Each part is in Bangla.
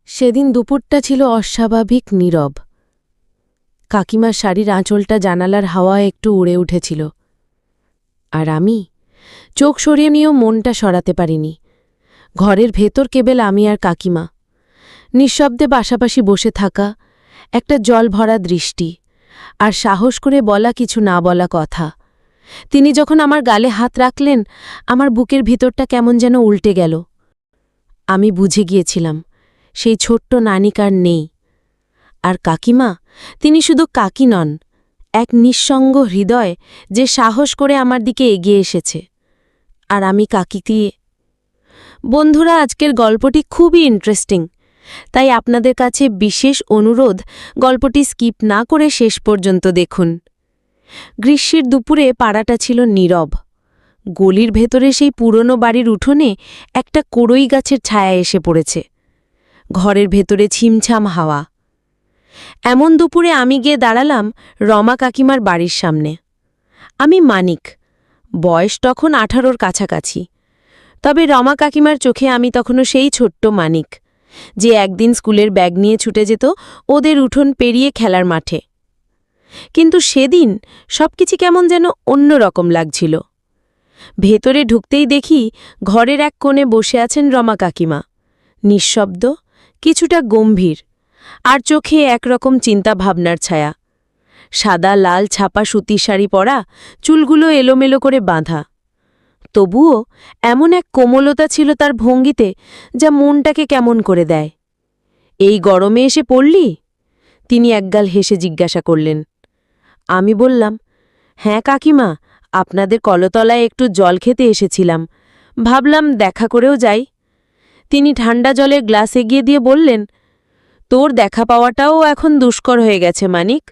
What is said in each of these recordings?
সেদিন দুপুরটা ছিল অস্বাভাবিক নীরব। কাকিমার শাড়ির আঁচলটা জানালার হাওয়ায় একটু উড়ে উঠেছিল, আর আমি চোখ সরিয়ে নিয়েও মনটা সরাতে পারিনি। ঘরের ভেতর কেবল আমি আর কাকিমা, নিঃশব্দে পাশাপাশি বসে থাকা, একটা জল ভরা দৃষ্টি, আর সাহস করে বলা কিছু না বলা কথা। তিনি যখন আমার গালে হাত রাখলেন, আমার বুকের ভিতরটা কেমন যেন উল্টে গেল। আমি বুঝে গিয়েছিলাম সেই ছোট্ট নানিকার নেই। আর কাকিমা, তিনি শুধু কাকি নন, এক নিঃসঙ্গ হৃদয় যে সাহস করে আমার দিকে এগিয়ে এসেছে। আর আমি কাকি দিয়ে। বন্ধুরা, আজকের গল্পটি খুবই ইন্টারেস্টিং, তাই আপনাদের কাছে বিশেষ অনুরোধ, গল্পটি স্কিপ না করে শেষ পর্যন্ত দেখুন। গ্রীষ্মের দুপুরে পাড়াটা ছিল নীরব। গলির ভেতরে সেই পুরনো বাড়ির উঠোনে একটা কড়ই গাছের ছায়া এসে পড়েছে। ঘরের ভেতরে ছিমছাম হাওয়া। এমন দুপুরে আমি গিয়ে দাঁড়ালাম রমা কাকিমার বাড়ির সামনে। আমি মানিক, বয়স তখন 18-র কাছাকাছি। তবে রমা কাকিমার চোখে আমি তখনও সেই ছোট্ট মানিক, যে একদিন স্কুলের ব্যাগ নিয়ে ছুটে যেত ওদের উঠোন পেরিয়ে খেলার মাঠে। কিন্তু সেদিন সবকিছু কেমন যেন অন্যরকম লাগছিল। ভেতরে ঢুকতেই দেখি ঘরের এক কোণে বসে আছেন রমা কাকিমা, নিঃশব্দ, কিছুটা গম্ভীর, আর চোখে একরকম চিন্তাভাবনার ছায়া। সাদা লাল ছাপা সুতির শাড়ি পরা, চুলগুলো এলোমেলো করে বাঁধা। তবুও এমন এক কোমলতা ছিল তার ভঙ্গিতে, যা মনটাকে কেমন করে দেয়। এই গরমে এসে পড়লি? তিনি একগাল হেসে জিজ্ঞাসা করলেন। আমি বললাম, হ্যাঁ কাকিমা, আপনাদের কলতলায় একটু জল খেতে এসেছিলাম, ভাবলাম দেখা করেও যাই। তিনি ঠান্ডা জলের গ্লাস এগিয়ে দিয়ে বললেন, তোর দেখা পাওয়াটাও এখন দুষ্কর হয়ে গেছে মানিক,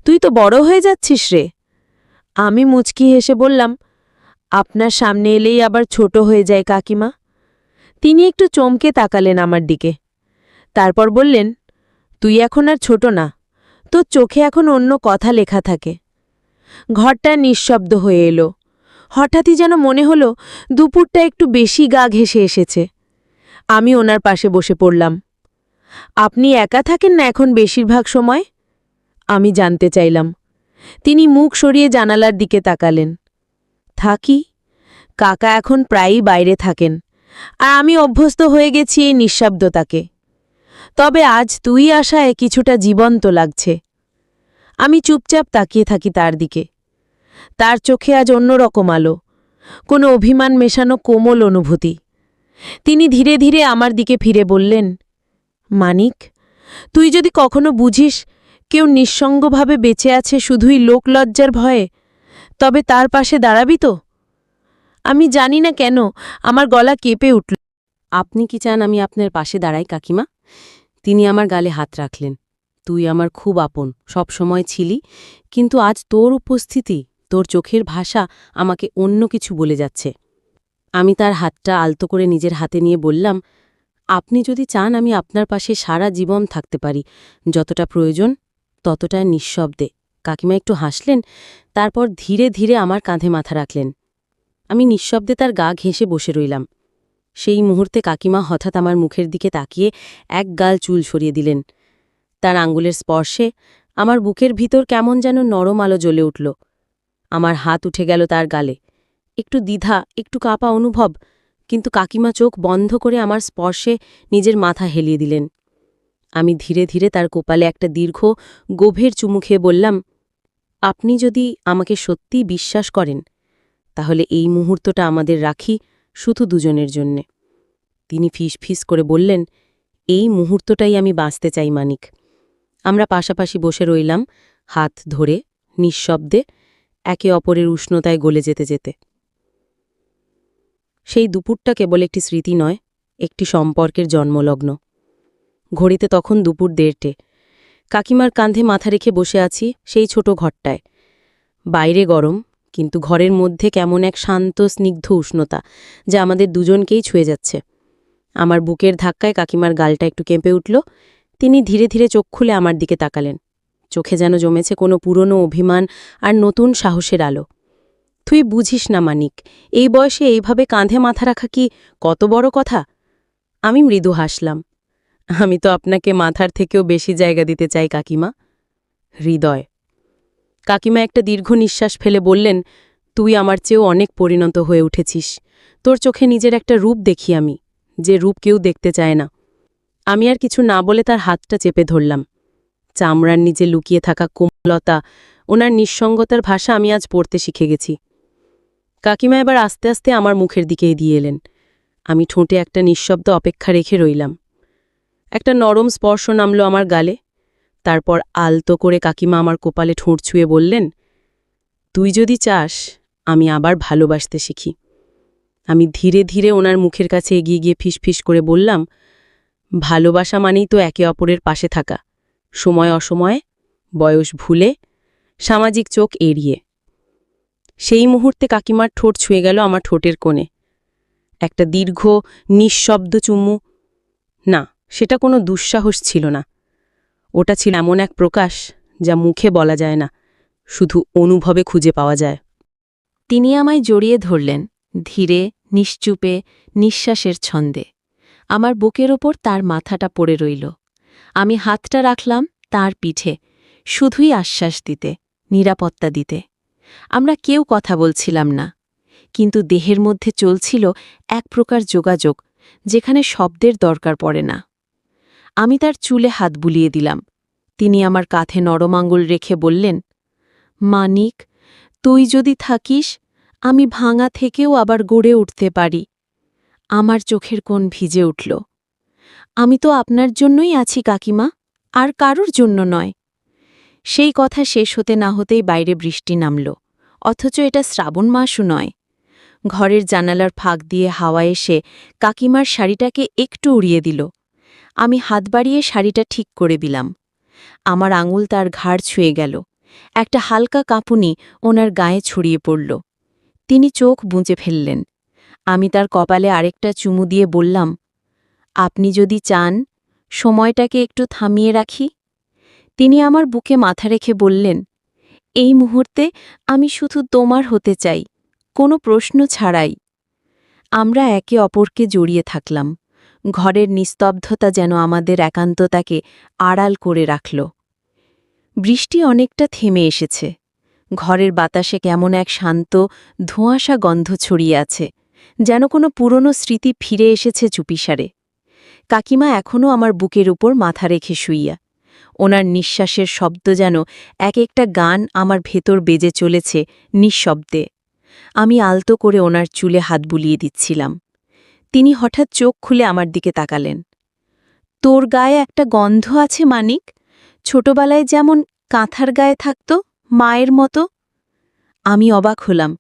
তুই তো বড় হয়ে যাচ্ছিস রে। আমি মুচকি হেসে বললাম, আপনার সামনে এলেই আবার ছোট হয়ে যায় কাকিমা। তিনি একটু চমকে তাকালেন আমার দিকে, তারপর বললেন, তুই এখন আর ছোট না, তোর চোখে এখন অন্য কথা লেখা থাকে। ঘরটা নিঃশব্দ হয়ে এলো। হঠাৎই যেন মনে হলো দুপুরটা একটু বেশি গা ঘেঁষে এসেছে। আমি ওনার পাশে বসে পড়লাম। আপনি একা থাকেন না এখন বেশিরভাগ সময়? আমি জানতে চাইলাম। তিনি মুখ সরিয়ে জানালার দিকে তাকালেন। থাকি, কাকা এখন প্রায়ই বাইরে থাকেন, আর আমি অভ্যস্ত হয়ে গেছি এই নিঃশব্দতাকে। তবে আজ তুই আসায় কিছুটা জীবন্ত লাগছে। আমি চুপচাপ তাকিয়ে থাকি তার দিকে। তার চোখে আজ অন্যরকম আলো, কোনো অভিমান মেশানো কোমল অনুভূতি। তিনি ধীরে ধীরে আমার দিকে ফিরে বললেন, মানিক, তুই যদি কখনো বুঝিস কেউ নিঃসঙ্গভাবে বেঁচে আছে শুধুই লোকলজ্জার ভয়ে, তবে তার পাশে দাঁড়াবি তো? আমি জানি না কেন আমার গলা কেঁপে উঠল। আপনি কি চান আমি আপনার পাশে দাঁড়াই কাকিমা? তিনি আমার গালে হাত রাখলেন। তুই আমার খুব আপন, সব সময় ছিলি, কিন্তু আজ তোর উপস্থিতি, তোর চোখের ভাষা আমাকে অন্য কিছু বলে যাচ্ছে। আমি তার হাতটা আলতো করে নিজের হাতে নিয়ে বললাম, আপনি যদি চান আমি আপনার পাশে সারা জীবন থাকতে পারি, যতটা প্রয়োজন ততটা নিঃশব্দে। কাকিমা একটু হাসলেন, তারপর ধীরে ধীরে আমার কাঁধে মাথা রাখলেন। আমি নিঃশব্দে তার গা ঘেঁষে বসে রইলাম। সেই মুহূর্তে কাকিমা হঠাৎ আমার মুখের দিকে তাকিয়ে এক গাল চুল সরিয়ে দিলেন। তার আঙ্গুলের স্পর্শে আমার বুকের ভিতর কেমন যেন নরম আলো জ্বলে উঠল। আমার হাত উঠে গেল তার গালে। একটু দ্বিধা, একটু কাঁপা অনুভব, কিন্তু কাকিমা চোখ বন্ধ করে আমার স্পর্শে নিজের মাথা হেলিয়ে দিলেন। আমি ধীরে ধীরে তার কপালে একটা দীর্ঘ গভীর চুমু খেয়ে বললাম, আপনি যদি আমাকে সত্যিই বিশ্বাস করেন, তাহলে এই মুহূর্তটা আমাদের রাখি শুধু দুজনের জন্যে। তিনি ফিস ফিস করে বললেন, এই মুহূর্তটাই আমি বাঁচতে চাই মানিক। আমরা পাশাপাশি বসে রইলাম, হাত ধরে, নিঃশব্দে, একে অপরের উষ্ণতায় গলে যেতে যেতে। সেই দুপুরটা কেবল একটি স্মৃতি নয়, একটি সম্পর্কের জন্মলগ্ন। ঘড়িতে তখন দুপুর 1:30। কাকিমার কাঁধে মাথা রেখে বসে আছি সেই ছোট ঘরটায়। বাইরে গরম, কিন্তু ঘরের মধ্যে কেমন এক শান্ত স্নিগ্ধ উষ্ণতা, যা আমাদের দুজনকেই ছুঁয়ে যাচ্ছে। আমার বুকের ধাক্কায় কাকিমার গালটা একটু কেঁপে উঠল। তিনি ধীরে ধীরে চোখ খুলে আমার দিকে তাকালেন। চোখে যেন জমেছে কোনো পুরনো অভিমান আর নতুন সাহসের আলো। তুই বুঝিস না মানিক, এই বয়সে এইভাবে কাঁধে মাথা রাখা কি কত বড় কথা? আমি মৃদু হাসলাম। আমি তো আপনাকে মাথার থেকেও বেশি জায়গা দিতে চাই কাকিমা। হৃদয়। কাকিমা একটা দীর্ঘ নিঃশ্বাস ফেলে বললেন, তুই আমার চেয়েও অনেক পরিণত হয়ে উঠেছিস। তোর চোখে নিজের একটা রূপ দেখি আমি, যে রূপ কেউ দেখতে চায় না। আমি আর কিছু না বলে তার হাতটা চেপে ধরলাম। চামড়ার নিচে লুকিয়ে থাকা কোমলতা, ওনার নিঃসঙ্গতার ভাষা আমি আজ পড়তে শিখে গেছি। কাকিমা এবার আস্তে আস্তে আমার মুখের দিকে এগিয়ে এলেন। আমি ঠোঁটে একটা নিঃশব্দ অপেক্ষা রেখে রইলাম। একটা নরম স্পর্শ নামল আমার গালে। তারপর আলতো করে কাকিমা আমার কপালে ঠোঁট ছুঁয়ে বললেন, তুই যদি চাস আমি আবার ভালোবাসতে শিখি। আমি ধীরে ধীরে ওনার মুখের কাছে এগিয়ে গিয়ে ফিসফিস করে বললাম, ভালোবাসা মানেই তো একে অপরের পাশে থাকা, সময় অসময়ে, বয়স ভুলে, সামাজিক চোখ এড়িয়ে। সেই মুহূর্তে কাকিমার ঠোঁট ছুঁয়ে গেল আমার ঠোঁটের কোণে। একটা দীর্ঘ নিঃশব্দ চুমু। না, সেটা কোনো দুঃসাহস ছিল না। ওটা ছিল এমন এক প্রকাশ যা মুখে বলা যায় না, শুধু অনুভবে খুঁজে পাওয়া যায়। তিনি আমায় জড়িয়ে ধরলেন, ধীরে, নিশ্চুপে, নিঃশ্বাসের ছন্দে। আমার বুকের ওপর তার মাথাটা পড়ে রইল। আমি হাতটা রাখলাম তার পিঠে, শুধুই আশ্বাস দিতে, নিরাপত্তা দিতে। আমরা কেউ কথা বলছিলাম না, কিন্তু দেহের মধ্যে চলছিল এক প্রকার যোগাযোগ, যেখানে শব্দের দরকার পড়ে না। আমি তার চুলে হাত বুলিয়ে দিলাম। তিনি আমার কাঁধে নরম আঙুল রেখে বললেন, মানিক, তুই যদি থাকিস আমি ভাঙা থেকেও আবার গড়ে উঠতে পারি। আমার চোখের কোণ ভিজে উঠল। আমি তো আপনার জন্যই আছি কাকিমা, আর কারোর জন্য নয়। সেই কথা শেষ হতে না হতেই বাইরে বৃষ্টি নামল, অথচ এটা শ্রাবণ মাসও নয়। ঘরের জানালার ফাঁক দিয়ে হাওয়া এসে কাকিমার শাড়িটাকে একটু উড়িয়ে দিল। আমি হাত বাড়িয়ে শাড়িটা ঠিক করে দিলাম। আমার আঙুল তার ঘাড় ছুঁয়ে গেল। একটা হালকা কাঁপুনি ওনার গায়ে ছড়িয়ে পড়ল। তিনি চোখ বুঁজে ফেললেন। আমি তার কপালে আরেকটা চুমু দিয়ে বললাম, আপনি যদি চান সময়টাকে একটু থামিয়ে রাখি। তিনি আমার বুকে মাথা রেখে বললেন, এই মুহূর্তে আমি শুধু তোমার হতে চাই, কোনো প্রশ্ন ছাড়াই। আমরা একে অপরকে জড়িয়ে থাকলাম। ঘরের নিস্তব্ধতা যেন আমাদের একান্ততাকে আড়াল করে রাখল। বৃষ্টি অনেকটা থেমে এসেছে। ঘরের বাতাসে কেমন এক শান্ত, ধোঁয়াশা গন্ধ ছড়িয়ে আছে, যেন কোনো পুরনো স্মৃতি ফিরে এসেছে চুপিসারে। কাকিমা এখনও আমার বুকের উপর মাথা রেখে শুইয়া। ওনার নিঃশ্বাসের শব্দ যেন এক একটা গান আমার ভেতর বেজে চলেছে নিঃশব্দে। আমি আলতো করে ওনার চুলে হাত বুলিয়ে দিচ্ছিলাম। তিনি হঠাৎ চোখ খুলে আমার দিকে তাকালেন। তোর গায়ে একটা গন্ধ আছে মানিক, ছোটবেলায় যেমন কাঁথার গায়ে থাকত, মায়ের মতো। আমি অবাক হলাম।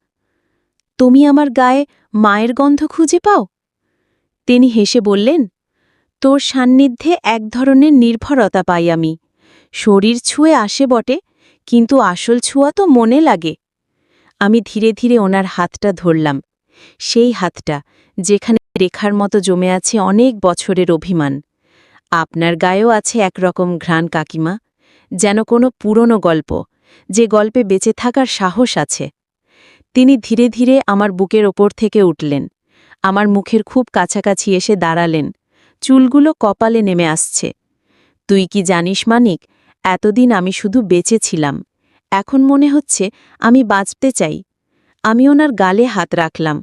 তুমি আমার গায়ে মায়ের গন্ধ খুঁজে পাও? তিনি হেসে বললেন, তোর সান্নিধ্যে এক ধরনের নির্ভরতা পাই আমি। শরীর ছুঁয়ে আসে বটে, কিন্তু আসল ছোঁয়া তো মনে লাগে। আমি ধীরে ধীরে ওনার হাতটা ধরলাম, সেই হাতটা যেখানে রেখার মতো জমে আছে অনেক বছরের অভিমান। আপনার গায়েও আছে একরকম ঘ্রাণ কাকিমা, যেন কোনো পুরনো গল্প, যে গল্পে বেঁচে থাকার সাহস আছে। তিনি ধীরে ধীরে আমার বুকের ওপর থেকে উঠলেন, আমার মুখের খুব কাছাকাছি এসে দাঁড়ালেন। চুলগুলো কপালে নেমে আসছে। তুই কি জানিস মানিক, এতদিন আমি শুধু বেঁচে ছিলাম, এখন মনে হচ্ছে আমি বাঁচতে চাই। আমি ওনার গালে হাত রাখলাম।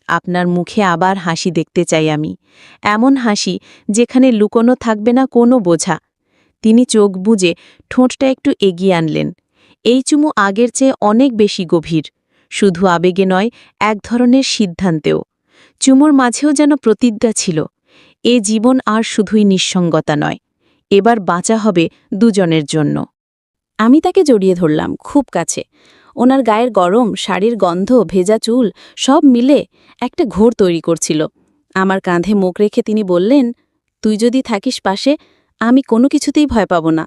আপনার মুখে আবার হাসি দেখতে চাই আমি, এমন হাসি যেখানে লুকোনো থাকবে না কোনো বোঝা। তিনি চোখ বুজে ঠোঁটটা একটু এগিয়ে আনলেন। এই চুমু আগের চেয়ে অনেক বেশি গভীর, শুধু আবেগে নয়, এক ধরনের সিদ্ধান্তেও। চুমুর মাঝেও যেন প্রতিজ্ঞা ছিল, এ জীবন আর শুধুই নিঃসঙ্গতা নয়, এবার বাঁচা হবে দুজনের জন্য। আমি তাকে জড়িয়ে ধরলাম খুব কাছে। ওনার গায়ের গরম, শাড়ির গন্ধ, ভেজা চুল সব মিলে একটা ঘোর তৈরি করছিল। আমার কাঁধে মুখ রেখে তিনি বললেন, তুই যদি থাকিস পাশে আমি কোনো কিছুতেই ভয় পাব না।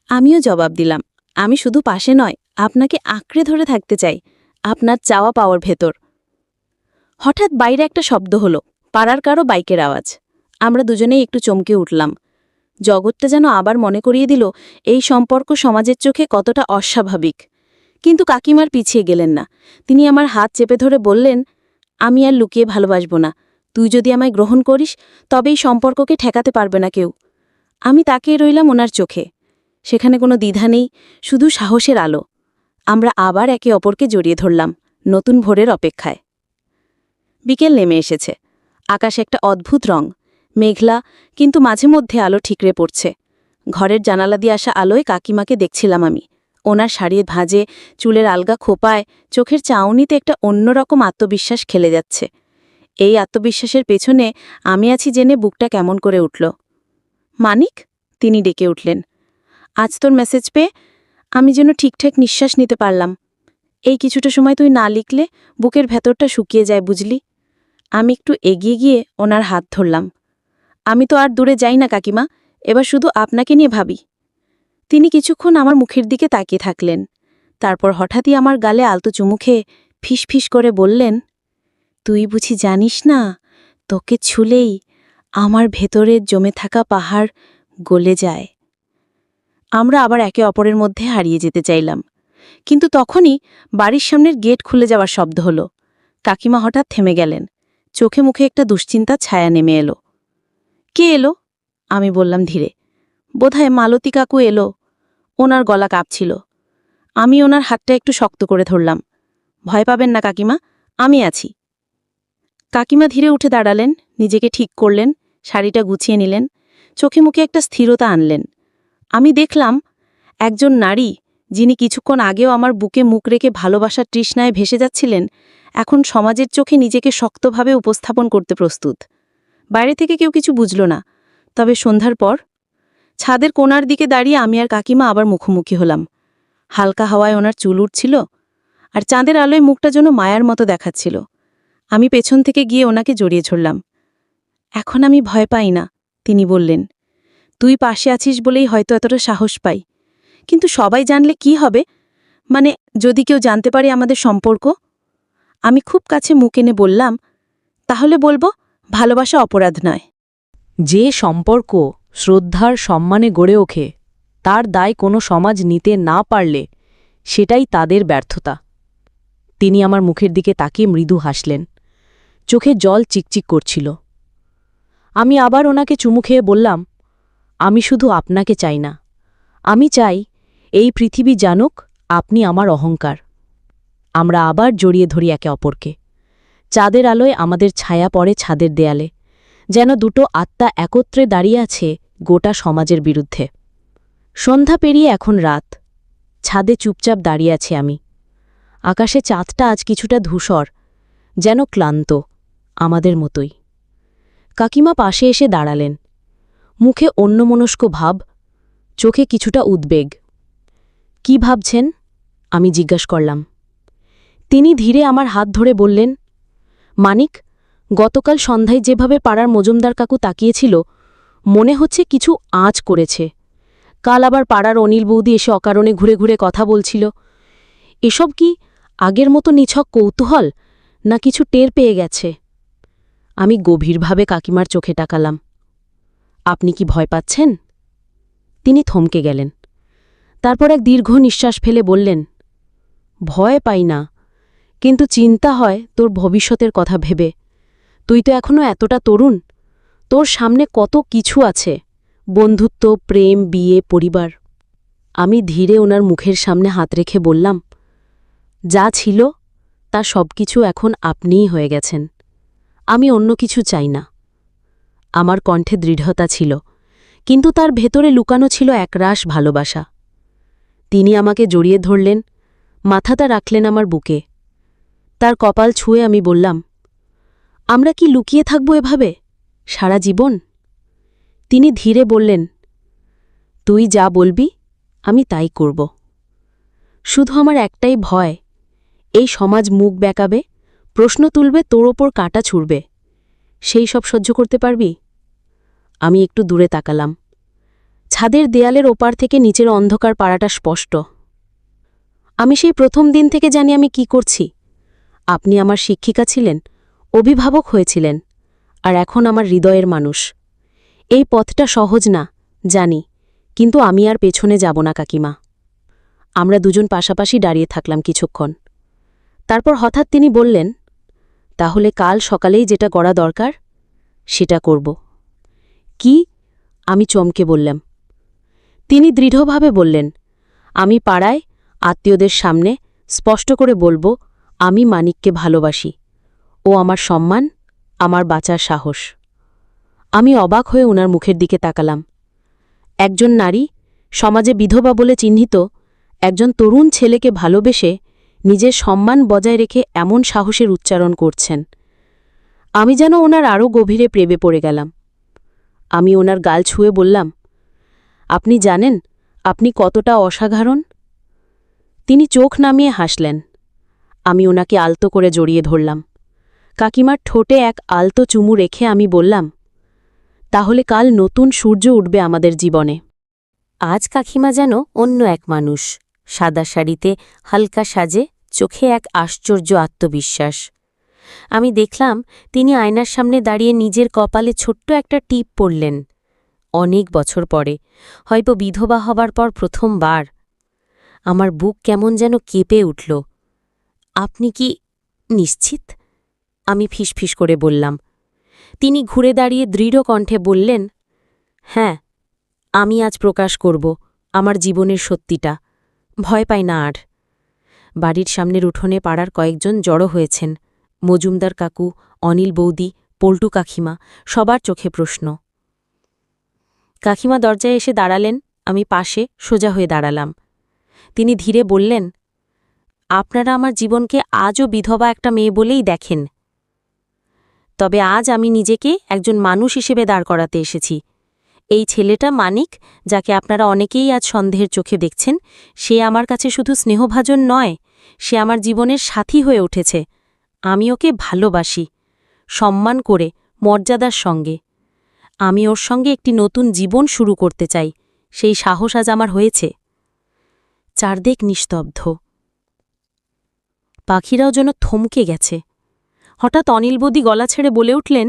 আমিও জবাব দিলাম, আমি শুধু পাশে নয়, আপনাকে আঁকড়ে ধরে থাকতে চাই, আপনার চাওয়া পাওয়ার ভেতর। হঠাৎ বাইরে একটা শব্দ হলো, পাড়ার কারো বাইকের আওয়াজ। আমরা দুজনেই একটু চমকে উঠলাম। জগৎটা যেন আবার মনে করিয়ে দিল এই সম্পর্ক সমাজের চোখে কতটা অস্বাভাবিক। কিন্তু কাকিমার পিছিয়ে গেলেন না। তিনি আমার হাত চেপে ধরে বললেন, আমি আর লুকিয়ে ভালোবাসব না। তুই যদি আমায় গ্রহণ করিস তবেই সম্পর্ককে ঠেকাতে পারবে না কেউ। আমি তাকিয়ে রইলাম ওনার চোখে। সেখানে কোনো দ্বিধা নেই, শুধু সাহসের আলো। আমরা আবার একে অপরকে জড়িয়ে ধরলাম, নতুন ভোরের অপেক্ষায়। বিকেল নেমে এসেছে। আকাশে একটা অদ্ভুত রং, মেঘলা, কিন্তু মাঝে মধ্যে আলো ঠিকরে পড়ছে। ঘরের জানালা দিয়ে আসা আলোয় কাকিমাকে দেখছিলাম আমি। ওনার শাড়ির ভাঁজে, চুলের আলগা খোপায়, চোখের চাউনিতে একটা অন্যরকম আত্মবিশ্বাস খেলে যাচ্ছে। এই আত্মবিশ্বাসের পেছনে আমি আছি জেনে বুকটা কেমন করে উঠল। মানিক, তিনি ডেকে উঠলেন। আজ তোর মেসেজ পেয়ে আমি যেন ঠিকঠাক নিঃশ্বাস নিতে পারলাম। এই কিছুটা সময় তুই না লিখলে বুকের ভেতরটা শুকিয়ে যায়, বুঝলি? আমি একটু এগিয়ে গিয়ে ওনার হাত ধরলাম। আমি তো আর দূরে যাই না কাকিমা, এবার শুধু আপনাকে নিয়ে ভাবি। তিনি কিছুক্ষণ আমার মুখের দিকে তাকিয়ে থাকলেন। তারপর হঠাৎই আমার গালে আলতো চুমু খেয়ে ফিস করে বললেন, তুই বুঝি জানিস না, তোকে ছুলেই আমার ভেতরের জমে থাকা পাহাড় গলে যায়। আমরা আবার একে অপরের মধ্যে হারিয়ে যেতে চাইলাম, কিন্তু তখনই বাড়ির সামনের গেট খুলে যাওয়ার শব্দ হলো। কাকিমা হঠাৎ থেমে গেলেন। চোখে মুখে একটা দুশ্চিন্তার ছায়া নেমে এলো। কে এলো? আমি বললাম ধীরে। বোধহয় মালতী কাকু এলো। ওনার গলা কাঁপছিল। আমি ওনার হাতটা একটু শক্ত করে ধরলাম। ভয় পাবেন না কাকিমা, আমি আছি। কাকিমা ধীরে উঠে দাঁড়ালেন, নিজেকে ঠিক করলেন, শাড়িটা গুছিয়ে নিলেন, চোখে মুখে একটা স্থিরতা আনলেন। আমি দেখলাম একজন নারী, যিনি কিছুক্ষণ আগেও আমার বুকে মুখ রেখে ভালোবাসার তৃষ্ণায় ভেসে যাচ্ছিলেন, এখন সমাজের চোখে নিজেকে শক্তভাবে উপস্থাপন করতে প্রস্তুত। বাইরে থেকে কেউ কিছু বুঝল না। তবে সন্ধ্যার পর ছাদের কোণার দিকে দাঁড়িয়ে আমি আর কাকিমা আবার মুখোমুখি হলাম। হালকা হাওয়ায় ওনার চুল উঠছিল, আর চাঁদের আলোয় মুখটা যেন মায়ার মতো দেখাচ্ছিল। আমি পেছন থেকে গিয়ে ওনাকে জড়িয়ে ধরলাম। এখন আমি ভয় পাই না, তিনি বললেন। তুই পাশে আছিস বলেই হয়তো এতটা সাহস পাই। কিন্তু সবাই জানলে কি হবে? মানে, যদি কেউ জানতে পারে আমাদের সম্পর্ক? আমি খুব কাছে মুখ এনে বললাম, তাহলে বলবো ভালোবাসা অপরাধ নয়। যে সম্পর্ক শ্রদ্ধার সম্মানে গড়ে ওঠে, তার দায় কোনো সমাজ নিতে না পারলে সেটাই তাদের ব্যর্থতা। তিনি আমার মুখের দিকে তাকিয়ে মৃদু হাসলেন। চোখে জল চিকচিক করছিল। আমি আবার ওনাকে চুমু খেয়ে বললাম, আমি শুধু আপনাকে চাই না, আমি চাই এই পৃথিবী জানুক আপনি আমার অহংকার। আমরা আবার জড়িয়ে ধরি একে অপরকে। চাঁদের আলোয় আমাদের ছায়া পড়ে ছাদের দেয়ালে, যেন দুটো আত্মা একত্রে দাঁড়িয়ে আছে গোটা সমাজের বিরুদ্ধে। সন্ধ্যা পেরিয়ে এখন রাত। ছাদে চুপচাপ দাঁড়িয়ে আছি আমি। আকাশে চাঁদটা আজ কিছুটা ধূসর, যেন ক্লান্ত, আমাদের মতোই। কাকিমা পাশে এসে দাঁড়ালেন। মুখে অন্যমনস্ক ভাব, চোখে কিছুটা উদ্বেগ। কি ভাবছেন? আমি জিজ্ঞাসা করলাম। তিনি ধীরে আমার হাত ধরে বললেন, মানিক, গতকাল সন্ধ্যায় যেভাবে পাড়ার মজুমদার কাকু তাকিয়েছিল, মনে হচ্ছে কিছু আঁচ করেছে। কাল আবার পাড়ার অনিল বৌদি এসে অকারণে ঘুরে ঘুরে কথা বলছিল। এসব কি আগের মতো নিছক কৌতূহল, না কিছু টের পেয়ে গেছে? আমি গভীরভাবে কাকিমার চোখে তাকালাম। আপনি কি ভয় পাচ্ছেন? তিনি থমকে গেলেন। তারপর এক দীর্ঘ নিঃশ্বাস ফেলে বললেন, ভয় পাই না, কিন্তু চিন্তা হয় তোর ভবিষ্যতের কথা ভেবে। তুই তো এখনো এতটা তরুণ, তোর সামনে কত কিছু আছে, বন্ধুত্ব, প্রেম, বিয়ে, পরিবার। আমি ধীরে ওনার মুখের সামনে হাত রেখে বললাম, যা ছিল তা সবকিছু এখন আপনিই হয়ে গেছেন। আমি অন্য কিছু চাই না। আমার কণ্ঠে দৃঢ়তা ছিল, কিন্তু তার ভেতরে লুকানো ছিল একরাশ ভালোবাসা। তিনি আমাকে জড়িয়ে ধরলেন, মাথাটা রাখলেন আমার বুকে। তার কপাল ছুঁয়ে আমি বললাম, আমরা কি লুকিয়ে থাকব এভাবে সারা জীবন? তিনি ধীরে বললেন, তুই যা বলবি আমি তাই করব। শুধু আমার একটাই ভয়, এই সমাজ মুখ বেঁকাবে, প্রশ্ন তুলবে, তোর ওপর কাঁটা ছুড়বে। সেই সব সহ্য করতে পারবি? আমি একটু দূরে তাকালাম। ছাদের দেয়ালের ওপার থেকে নিচের অন্ধকার পাড়াটা স্পষ্ট। আমি সেই প্রথম দিন থেকে জানি আমি কি করছি। আপনি আমার শিক্ষিকা ছিলেন, অভিভাবক হয়েছিলেন, আর এখন আমার হৃদয়ের মানুষ। এই পথটা সহজ না, জানি, কিন্তু আমি আর পেছনে যাব না কাকিমা। আমরা দুজন পাশাপাশি দাঁড়িয়ে থাকলাম কিছুক্ষণ। তারপর হঠাৎ তিনি বললেন, তাহলে কাল সকালেই যেটা করা দরকার সেটা করব। কি? আমি চমকে বললাম। তিনি দৃঢ়ভাবে বললেন, আমি পাড়ায় আত্মীয়দের সামনে স্পষ্ট করে বলবো, আমি মানিককে ভালোবাসি। ও আমার সম্মান, আমার বাঁচার সাহস। আমি অবাক হয়ে ওনার মুখের দিকে তাকালাম। একজন নারী, সমাজে বিধবা বলে চিহ্নিত, একজন তরুণ ছেলেকে ভালোবেসে নিজের সম্মান বজায় রেখে এমন সাহসের উচ্চারণ করছেন। আমি যেন ওনার আরও গভীরে প্রেমে পড়ে গেলাম। আমি ওনার গাল ছুঁয়ে বললাম, আপনি জানেন আপনি কতটা অসাধারণ? তিনি চোখ নামিয়ে হাসলেন। আমি ওনাকে আলতো করে জড়িয়ে ধরলাম। কাকিমার ঠোঁটে এক আলতো চুমু রেখে আমি বললাম, তাহলে কাল নতুন সূর্য উঠবে আমাদের জীবনে। আজ কাকিমা যেন অন্য এক মানুষ, সাদা শাড়িতে হালকা সাজে, চোখে এক আশ্চর্য আত্মবিশ্বাস। আমি দেখলাম তিনি আয়নার সামনে দাঁড়িয়ে নিজের কপালে ছোট্ট একটা টিপ পড়লেন। অনেক বছর পরে, হয়তো বিধবা হবার পর প্রথমবার। আমার বুক কেমন যেন কেঁপে উঠল। আপনি কি নিশ্চিত? আমি ফিসফিস করে বললাম। তিনি ঘুরে দাঁড়িয়ে দৃঢ় কণ্ঠে বললেন, হ্যাঁ, আমি আজ প্রকাশ করব আমার জীবনের সত্যিটা। ভয় পাই না আর। বাড়ির সামনের উঠোনে পাড়ার কয়েকজন জড়ো হয়েছেন। মজুমদার কাকু, অনিল বৌদি, পল্টু কাকিমা, সবার চোখে প্রশ্ন। কাকিমা দরজায় এসে দাঁড়ালেন, আমি পাশে সোজা হয়ে দাঁড়ালাম। তিনি ধীরে বললেন, আপনারা আমার জীবনকে আজও বিধবা একটা মেয়ে বলেই দেখেন। তবে আজ আমি নিজেকে একজন মানুষ হিসেবে দাঁড় করাতে এসেছি। এই ছেলেটা মানিক, যাকে আপনারা অনেকেই আজ সন্দেহের চোখে দেখছেন, সে আমার কাছে শুধু স্নেহভাজন নয়, সে আমার জীবনের সাথী হয়ে উঠেছে। আমি ওকে ভালোবাসি, সম্মান করে, মর্যাদার সঙ্গে। আমি ওর সঙ্গে একটি নতুন জীবন শুরু করতে চাই, সেই সাহস আজ আমার হয়েছে। চারদিক নিস্তব্ধ। পাখিরাও যেন থমকে গেছে। হঠাৎ অনিলবদি গলা ছেড়ে বলে উঠলেন,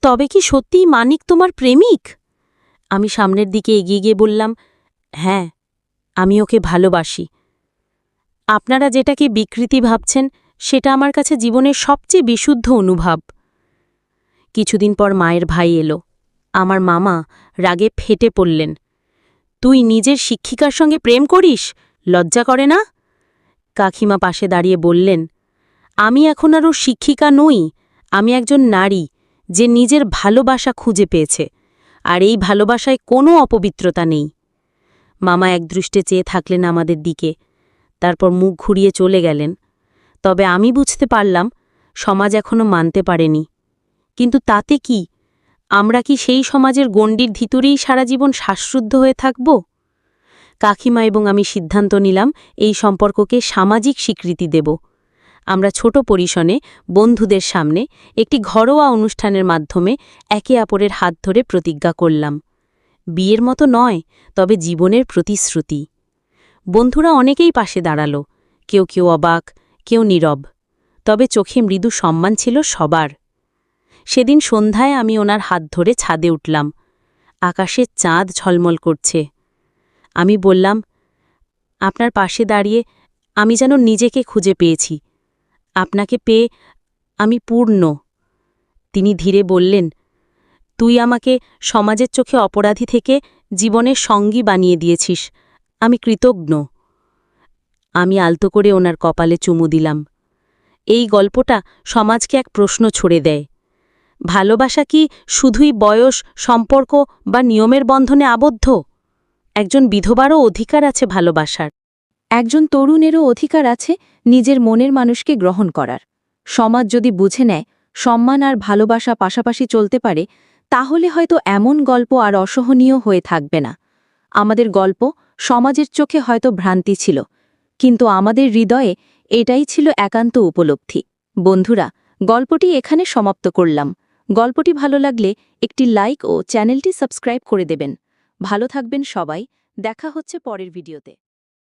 তবে কি সত্যিই মানিক তোমার প্রেমিক? আমি সামনের দিকে এগিয়ে গিয়ে বললাম, হ্যাঁ, আমি ওকে ভালোবাসি। আপনারা যেটাকে বিকৃতি ভাবছেন, সেটা আমার কাছে জীবনের সবচেয়ে বিশুদ্ধ অনুভব। কিছুদিন পর মায়ের ভাই এলো। আমার মামা রাগে ফেটে পড়লেন। তুই নিজের শিক্ষিকার সঙ্গে প্রেম করিস? লজ্জা করে না? কাকিমা পাশে দাঁড়িয়ে বললেন, আমি এখন আর ওর শিক্ষিকা নই, আমি একজন নারী, যে নিজের ভালোবাসা খুঁজে পেয়েছে, আর এই ভালোবাসায় কোনো অপবিত্রতা নেই। মামা একদৃষ্টে চেয়ে থাকলেন আমাদের দিকে, তারপর মুখ ঘুরিয়ে চলে গেলেন। তবে আমি বুঝতে পারলাম, সমাজ এখনো মানতে পারেনি। কিন্তু তাতে কি? আমরা কি সেই সমাজের গণ্ডির ভিতরেই সারা জীবন শ্বাসরুদ্ধ হয়ে থাকব? কাকিমা এবং আমি সিদ্ধান্ত নিলাম এই সম্পর্ককে সামাজিক স্বীকৃতি দেব। আমরা ছোট পরিসরে বন্ধুদের সামনে একটি ঘরোয়া অনুষ্ঠানের মাধ্যমে একে অপরের হাত ধরে প্রতিজ্ঞা করলাম। বিয়ের মতো নয়, তবে জীবনের প্রতিশ্রুতি। বন্ধুরা অনেকেই পাশে দাঁড়াল, কেউ কেউ অবাক, কেউ নীরব, তবে চোখে মৃদু সম্মান ছিল সবার। সেদিন সন্ধ্যায় আমি ওনার হাত ধরে ছাদে উঠলাম। আকাশে চাঁদ ঝলমল করছে। আমি বললাম, আপনার পাশে দাঁড়িয়ে আমি যেন নিজেকে খুঁজে পেয়েছি। আপনাকে পেয়ে আমি পূর্ণ। তিনি ধীরে বললেন, তুই আমাকে সমাজের চোখে অপরাধী থেকে জীবনের সঙ্গী বানিয়ে দিয়েছিস, আমি কৃতজ্ঞ। আমি আলতো করে ওনার কপালে চুমু দিলাম। এই গল্পটা সমাজকে এক প্রশ্ন ছুড়ে দেয়। ভালোবাসা কি শুধুই বয়স, সম্পর্ক বা নিয়মের বন্ধনে আবদ্ধ? একজন বিধবারও অধিকার আছে ভালোবাসার। একজন তরুণেরও অধিকার আছে নিজের মনের মানুষকে গ্রহণ করার। সমাজ যদি বুঝে নেয় সম্মান আর ভালোবাসা পাশাপাশি চলতে পারে, তাহলে হয়তো এমন গল্প আর অসহনীয় হয়ে থাকবে না। আমাদের গল্প সমাজের চোখে হয়তো ভ্রান্তি ছিল, কিন্তু আমাদের হৃদয়ে এটাই ছিল একান্ত উপলব্ধি। বন্ধুরা, গল্পটি এখানে সমাপ্ত করলাম। গল্পটি ভালো লাগলে একটি লাইক ও চ্যানেলটি সাবস্ক্রাইব করে দেবেন। ভালো থাকবেন সবাই, দেখা হচ্ছে পরের ভিডিওতে।